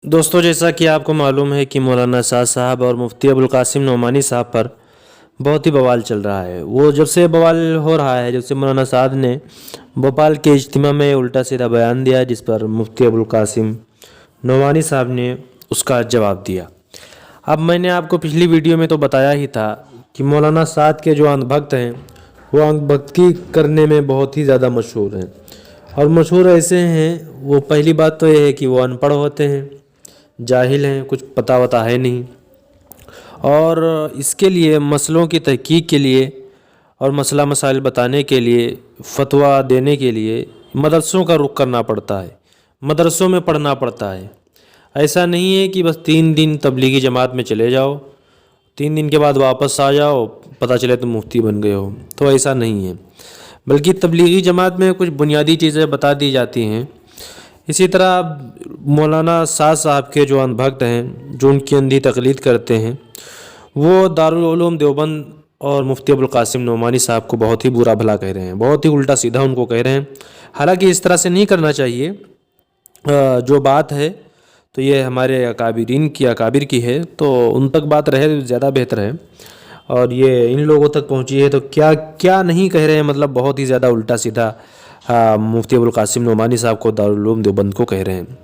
दोस्तों, जैसा कि आपको मालूम है कि मौलाना साद साहब और मुफ्ती अबुल कासिम नोमानी साहब पर बहुत ही बवाल चल रहा है। वो जब से बवाल हो रहा है, जब से मौलाना साद ने भोपाल के इज्तिमा में उल्टा सीधा बयान दिया, जिस पर मुफ्ती अबुल कासिम नोमानी साहब ने उसका जवाब दिया। अब मैंने आपको पिछली वीडियो में तो बताया ही था कि मौलाना साद के जो अंधभक्त हैं वो अंधभक्ति करने में बहुत ही ज़्यादा मशहूर हैं। और मशहूर ऐसे हैं, वो पहली बात तो ये है कि वो अनपढ़ होते हैं, जाहिल हैं, कुछ पता वता है नहीं। और इसके लिए मसलों की तहकीक के लिए और मसला मसाइल बताने के लिए, फतवा देने के लिए मदरसों का रुख करना पड़ता है, मदरसों में पढ़ना पड़ता है। ऐसा नहीं है कि बस 3 दिन तबलीगी जमात में चले जाओ, 3 दिन के बाद वापस आ जाओ, पता चले तुम मुफ्ती बन गए हो। तो ऐसा नहीं है, बल्कि तबलीगी जमात में कुछ बुनियादी चीज़ें बता दी जाती हैं। इसी तरह मौलाना साद साहब के जो अंधभक्त हैं, जो उनकी अंधी तकलीद करते हैं, वो दारुल उलूम देवबंद और मुफ्ती अबुल कासिम नोमानी साहब को बहुत ही बुरा भला कह रहे हैं, बहुत ही उल्टा सीधा उनको कह रहे हैं। हालांकि इस तरह से नहीं करना चाहिए। जो बात है तो ये हमारे अकाबिर की है, तो उन तक बात रहे ज़्यादा बेहतर है। और ये इन लोगों तक पहुंची है तो क्या क्या नहीं कह रहे हैं, मतलब बहुत ही ज़्यादा उल्टा सीधा मुफ्ती अबुल कासिम नोमानी साहब को दारुल उलूम देवबंद को कह रहे हैं।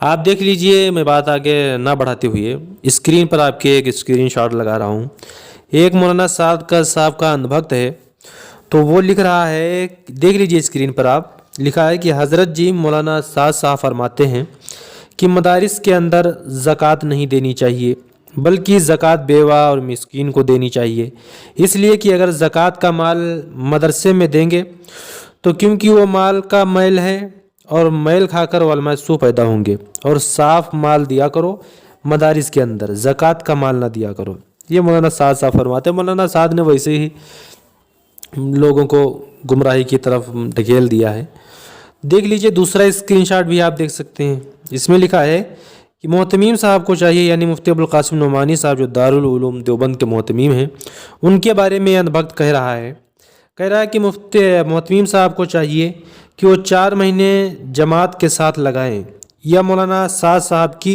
आप देख लीजिए, मैं बात आगे ना बढ़ाते हुए स्क्रीन पर आपके एक स्क्रीन शॉट लगा रहा हूँ। एक मौलाना साहब का अंधभक्त है, तो वो लिख रहा है, देख लीजिए स्क्रीन पर आप, लिखा है कि हज़रत जी मौलाना साद साहब फरमाते हैं कि मदारिस के अंदर ज़कात नहीं देनी चाहिए, बल्कि ज़कात बेवा और मिस्कीन को देनी चाहिए। इसलिए कि अगर ज़कात का माल मदरसे में देंगे तो क्योंकि वो माल का मैल है और मैल खाकर उलमा सू पैदा होंगे, और साफ़ माल दिया करो मदारिस के अंदर, ज़कात का माल ना दिया करो। ये मौलाना साद साहब फरमाते हैं। मौलाना साद ने वैसे ही लोगों को गुमराही की तरफ ढकेल दिया है। देख लीजिए दूसरा स्क्रीनशॉट भी आप देख सकते हैं। इसमें लिखा है कि मोहतमीम साहब को चाहिए, यानी मुफ्ती अबुल कासिम नोमानी साहब जो दारुल उलूम देवबंद के मोहतमीम हैं, उनके बारे में अंधभक्त कह रहा है कि मोहतमीम साहब को चाहिए कि वो 4 महीने जमात के साथ लगाएं, या मौलाना साद साहब की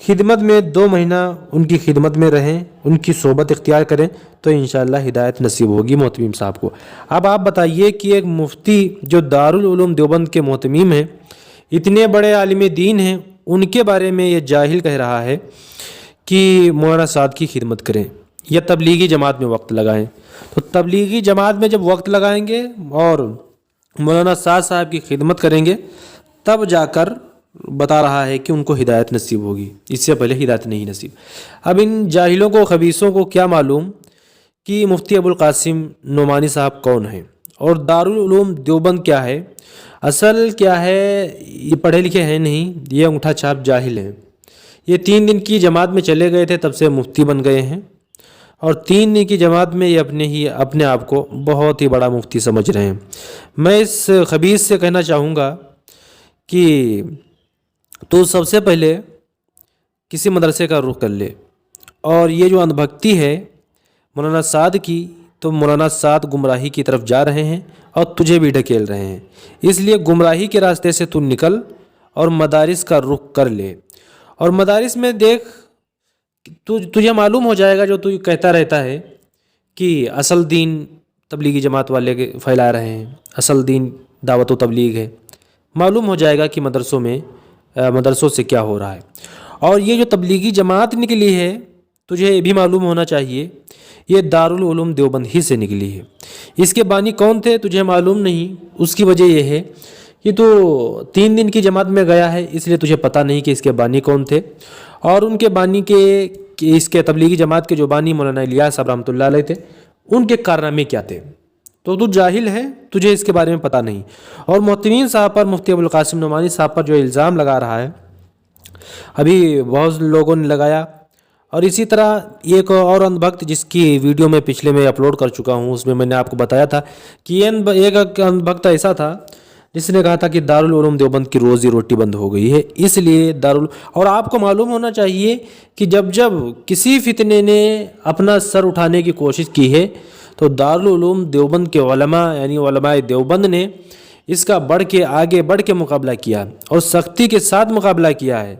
खिदमत में 2 महीना उनकी खिदमत में रहें, उनकी सोबत इख्तियार करें, तो इंशाअल्लाह हिदायत नसीब होगी मोहतमीम साहब को। अब आप बताइए कि एक मुफ्ती जो दारुल उलूम देवबंद के मोहतमीम हैं, इतने बड़े आलिम दीन हैं, उनके बारे में ये जाहिल कह रहा है कि मौलाना साद की खिदमत करें या तबलीगी जमात में वक्त लगाएं। तो तबलीगी जमात में जब वक्त लगाएंगे और मौलाना साद साहब की खिदमत करेंगे, तब जाकर बता रहा है कि उनको हिदायत नसीब होगी, इससे पहले हिदायत नहीं नसीब। अब इन जाहिलों को, खबीसों को क्या मालूम कि मुफ्ती अबुल कासिम नोमानी साहब कौन है और दारुल उलूम देवबंद क्या है, असल क्या है। ये पढ़े लिखे हैं नहीं, ये अंगूठा छाप जाहिल हैं। ये 3 दिन की जमात में चले गए थे, तब से मुफ्ती बन गए हैं, और 3 दिन की जमात में ये अपने आप को बहुत ही बड़ा मुफ्ती समझ रहे हैं। मैं इस खबीस से कहना चाहूँगा कि तो सबसे पहले किसी मदरसे का रुख कर ले। और ये जो अंधभक्ति है मौलाना साद की, तो मौलाना साद गुमराही की तरफ जा रहे हैं और तुझे भी ढकेल रहे हैं। इसलिए गुमराही के रास्ते से तू निकल और मदारिस का रुख कर ले। और मदारिस में देख, तुझे मालूम हो जाएगा, जो तू कहता रहता है कि असल दीन तबलीगी जमात वाले फैला रहे हैं, असल दीन दावत व तबलीग है। मालूम हो जाएगा कि मदरसों से क्या हो रहा है। और ये जो तबलीगी जमात निकली है, तुझे ये भी मालूम होना चाहिए, ये दारुल उलूम देवबंद ही से निकली है। इसके बानी कौन थे तुझे मालूम नहीं। उसकी वजह यह है कि तू 3 दिन की जमात में गया है, इसलिए तुझे पता नहीं कि इसके बानी कौन थे, और उनके बानी इसके तबलीगी जमात के जो बानी मौलाना इलियास साहब रहमतुल्लाह अलैह थे, उनके कारनामे क्या थे। तो तू जाहिल है, तुझे इसके बारे में पता नहीं। और मोहतमीम साहब पर, मुफ्ती अबुल कासिम नोमानी साहब पर जो इल्ज़ाम लगा रहा है, अभी बहुत लोगों ने लगाया। और इसी तरह एक और अंधभक्त, जिसकी वीडियो में पिछले में अपलोड कर चुका हूँ, उसमें मैंने आपको बताया था कि एक अंधभक्त ऐसा था जिसने कहा था कि दारुल उलूम देवबंद की रोज़ी रोटी बंद हो गई है, इसलिए और आपको मालूम होना चाहिए कि जब किसी फितने ने अपना सर उठाने की कोशिश की है, तो दारुल उलूम देवबंद के उलमा, यानी उलमाए देवबंद ने इसका आगे बढ़ के मुकाबला किया और सख्ती के साथ मुकाबला किया है।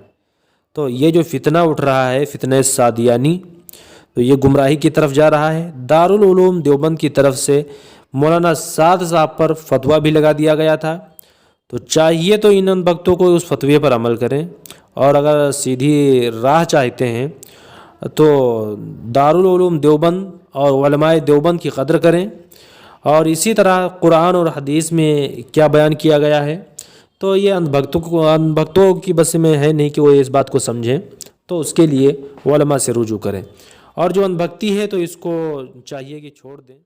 تو یہ جو فتنہ اٹھ رہا ہے فتنہ سعدیانی، تو یہ گمراہی کی طرف جا رہا ہے۔ دارالعلوم دیوبند کی طرف سے مولانا سعد صاحب پر فتویٰ بھی لگا دیا گیا تھا، تو چاہیے تو ان بھکتوں کو اس فتوے پر عمل کریں، اور اگر سیدھی راہ چاہتے ہیں تو دارالعلوم دیوبند اور علماء دیوبند کی قدر کریں، اور اسی طرح قرآن اور حدیث میں کیا بیان کیا گیا ہے، تو یہ اندھ بھکتوں کی بس میں ہے نہیں کہ وہ اس بات کو سمجھیں، تو اس کے لیے علماء سے رجوع کریں، اور جو اندھ بھکتی ہے تو اس کو چاہیے کہ چھوڑ دیں۔